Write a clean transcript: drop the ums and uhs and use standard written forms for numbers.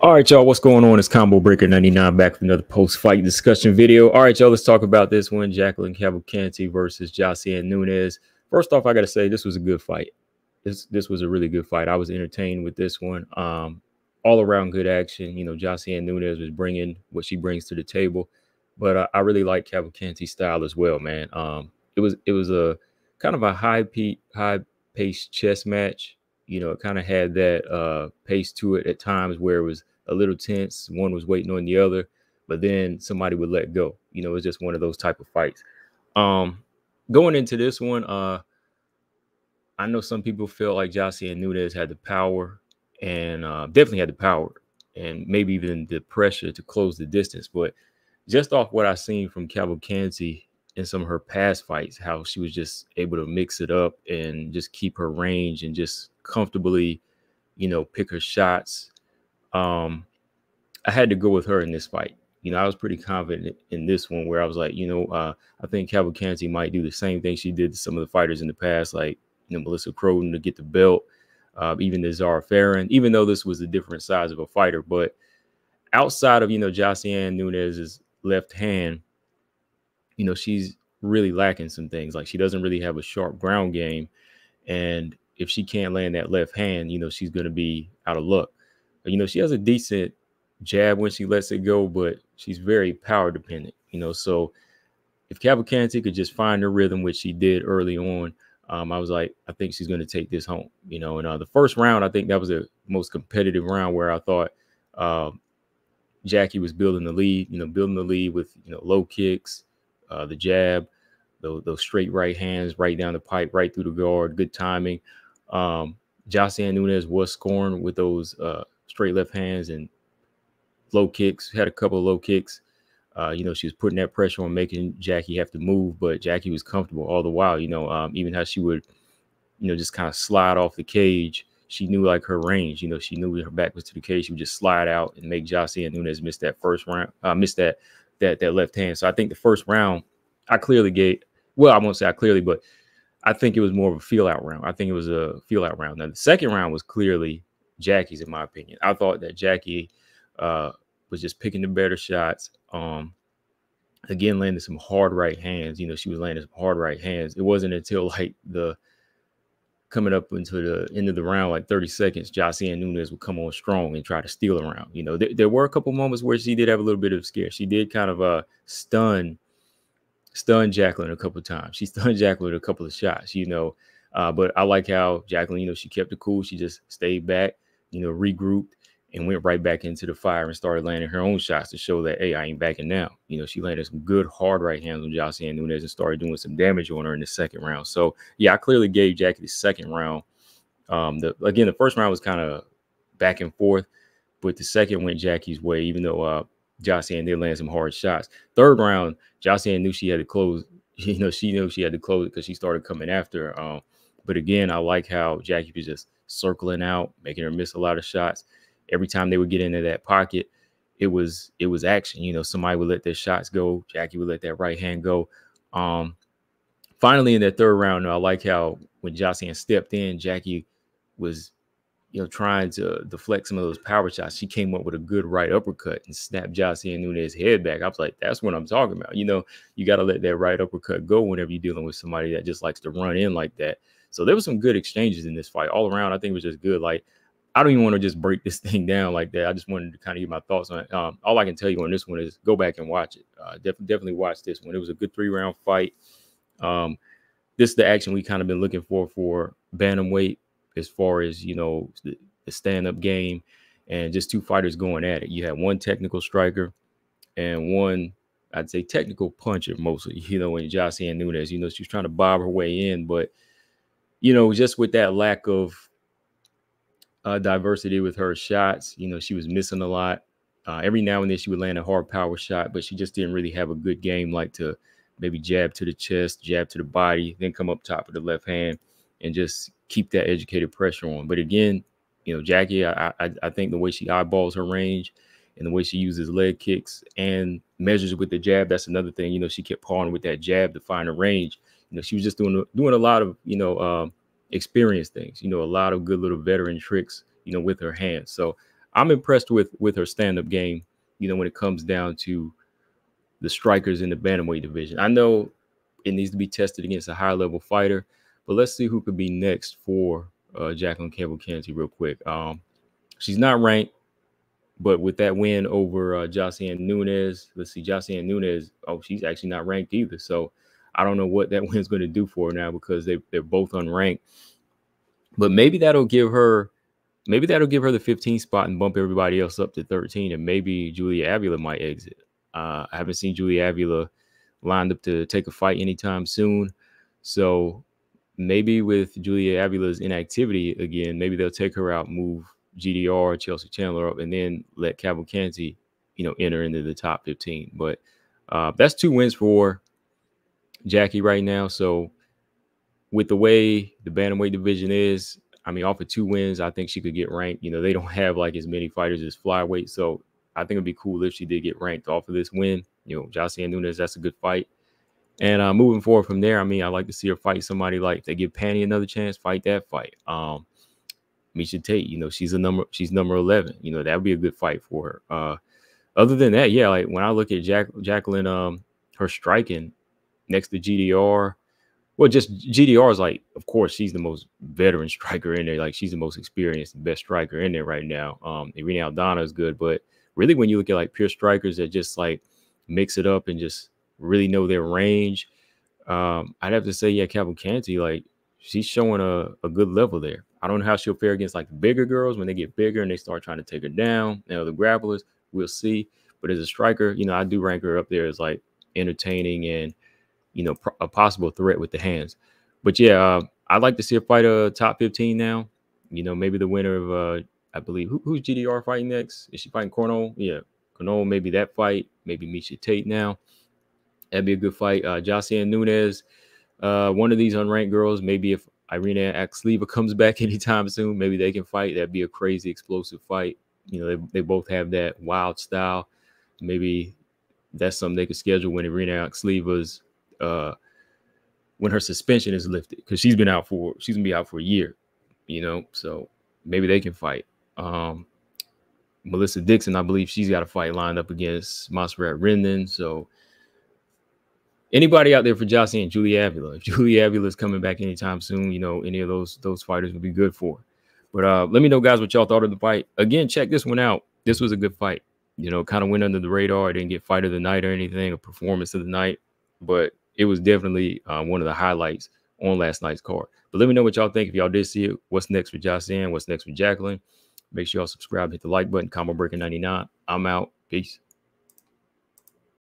All right, y'all, what's going on? It's Combo Breaker 99 back with another post-fight discussion video. All right, y'all, let's talk about this one. Jacqueline Cavalcanti versus Josiane Nunes. First off, I got to say this was a good fight. This was a really good fight. I was entertained with this one. All around good action. You know, Josiane Nunes was bringing what she brings to the table, but I really like Cavalcanti's style as well, man. It was a kind of a high-paced chess match. You know, it kind of had that pace to it at times where it was a little tense. One was waiting on the other, but then somebody would let go. You know, it's just one of those type of fights. Going into this one, I know some people felt like Josiane Nunes had the power and definitely had the power and maybe even the pressure to close the distance. But just off what I've seen from Cavalcanti in some of her past fights, how she was just able to mix it up and just keep her range and just comfortably, you know, pick her shots. I had to go with her in this fight. You know, I was pretty confident in this one where I was like, you know, I think Cavalcanti might do the same thing she did to some of the fighters in the past, like, you know, Melissa Croton to get the belt, even the Zara Farron, even though this was a different size of a fighter. But outside of, you know, Josiane Nunes's left hand, you know, she's really lacking some things. Like, she doesn't really have a sharp ground game. And if she can't land that left hand, you know, she's going to be out of luck. You know, she has a decent jab when she lets it go, but she's very power dependent, you know. So if Cavalcanti could just find her rhythm, which she did early on, I was like, I think she's going to take this home, you know. And the first round, I think that was the most competitive round where I thought Jackie was building the lead, you know, with, you know, low kicks, the jab, those straight right hands right down the pipe, right through the guard, good timing. Josiane Nunes was scoring with those straight left hands and low kicks, had a couple of low kicks. You know, she was putting that pressure on, making Jackie have to move, but Jackie was comfortable all the while, you know, even how she would, you know, just kind of slide off the cage. She knew like her range, you know, she knew her back was to the cage. She would just slide out and make Josiane Nunes miss that first round, miss that left hand. So I think the first round I clearly gave, well, I won't say I clearly, but I think it was more of a feel out round. I think it was a feel out round. Now, the second round was clearly Jackie's, in my opinion. I thought that Jackie was just picking the better shots. Again, landing some hard right hands. You know, she was landing some hard right hands. It wasn't until like coming up into the end of the round, like 30 seconds, Josiane Nunes would come on strong and try to steal around. You know, there were a couple moments where she did have a little bit of scare. She did kind of stun Jacqueline a couple of times. She stunned Jacqueline a couple of shots, you know. But I like how Jacqueline, you know, she kept it cool. She just stayed back, you know, regrouped and went right back into the fire and started landing her own shots to show that, hey, I ain't backing down. You know, she landed some good hard right hands on Josiane Nunes and started doing some damage on her in the second round. So, yeah, I clearly gave Jackie the second round. Again, the first round was kind of back and forth, but the second went Jackie's way, even though Josiane did land some hard shots. Third round, Josiane knew she had to close. You know, she knew she had to close it because she started coming after her. But again, I like how Jackie was just circling out, making her miss a lot of shots. Every time they would get into that pocket, it was action. You know, somebody would let their shots go. Jackie would let that right hand go. Finally, in that third round, I like how when Josiane stepped in, Jackie was, you know, trying to deflect some of those power shots. She came up with a good right uppercut and snapped Josiane Nunes' head back. I was like, that's what I'm talking about. You know, you got to let that right uppercut go whenever you're dealing with somebody that just likes to run in like that. So there was some good exchanges in this fight all around. I think it was just good. Like, I don't even want to just break this thing down like that. I just wanted to kind of get my thoughts on it. All I can tell you on this one is go back and watch it. Definitely watch this one. It was a good 3-round fight. This is the action we kind of been looking for bantamweight, as far as, you know, the stand-up game and just two fighters going at it. You had one technical striker and one, I'd say, technical puncher mostly, you know, in Josiane Nunes. You know, she was trying to bob her way in, but, you know, just with that lack of diversity with her shots, you know, she was missing a lot. Every now and then she would land a hard power shot, but she just didn't really have a good game, like to maybe jab to the chest, jab to the body, then come up top with the left hand and just keep that educated pressure on. But again, you know, Jackie, I think the way she eyeballs her range and the way she uses leg kicks and measures with the jab, that's another thing. You know, she kept pawing with that jab to find her range. You know, she was just doing a lot of, you know, experience things, you know, a lot of good little veteran tricks, you know, with her hands. So I'm impressed with her stand-up game, you know, when it comes down to the strikers in the bantamweight division. I know it needs to be tested against a higher level fighter, but let's see who could be next for Jacqueline Cavalcanti real quick. She's not ranked, but with that win over Jocelyn Nunes, let's see, Jocelyn Nunes, oh, she's actually not ranked either. So I don't know what that win's going to do for her now, because they're both unranked. But maybe that'll give her the 15th spot and bump everybody else up to 13, and maybe Julia Avila might exit. I haven't seen Julia Avila lined up to take a fight anytime soon. So maybe with Julia Avila's inactivity again, maybe they'll take her out, move GDR, Chelsea Chandler up, and then let Cavalcanti, you know, enter into the top 15. But that's 2 wins for Jackie right now. So with the way the bantamweight division is, I mean, off of 2 wins, I think she could get ranked. You know, they don't have like as many fighters as flyweight, so I think it'd be cool if she did get ranked off of this win. You know, Jocelyn Nunes, that's a good fight. And moving forward from there, I mean, I like to see her fight somebody, like, if they give Panny another chance, fight that fight. Miesha Tate, you know, she's number 11. You know, that would be a good fight for her. Other than that, yeah, like when I look at Jacqueline, her striking next to GDR, well, just GDR is like, of course, she's the most veteran striker in there. Like, she's the most experienced and best striker in there right now. Irene Aldana is good, but really when you look at like pure strikers that just like mix it up and just really know their range, I'd have to say, yeah, Cavalcanti, like, she's showing a good level there. I don't know how she'll fare against like the bigger girls when they get bigger and they start trying to take her down. You know, the grapplers, we'll see. But as a striker, you know, I do rank her up there as like entertaining and, you know, a possible threat with the hands. But yeah, I'd like to see her fight a top 15 now. You know, maybe the winner of, I believe, who's GDR fighting next? Is she fighting Cornell? Yeah, Cornell, maybe that fight. Maybe Miesha Tate now. That'd be a good fight. Jocelyn Nunes, one of these unranked girls, maybe if Irina Aksleva comes back anytime soon, maybe they can fight. That'd be a crazy, explosive fight. You know, they both have that wild style. Maybe that's something they could schedule when Irina Aksleva's when her suspension is lifted, because she's gonna be out for a year, you know, so maybe they can fight. Melissa Dixon, I believe she's got a fight lined up against Montserrat Rendon. So anybody out there for Jocelyn and Julia Avila, if Julia Avila is coming back anytime soon, you know, any of those fighters would be good for her. But let me know, guys, what y'all thought of the fight. Again, check this one out. This was a good fight. You know, kind of went under the radar. I didn't get fight of the night or anything, a performance of the night, but it was definitely one of the highlights on last night's card. But let me know what y'all think. If y'all did see it, what's next for Jocelyn? What's next for Jacqueline? Make sure y'all subscribe, hit the like button, Combo Breaker 99. I'm out. Peace.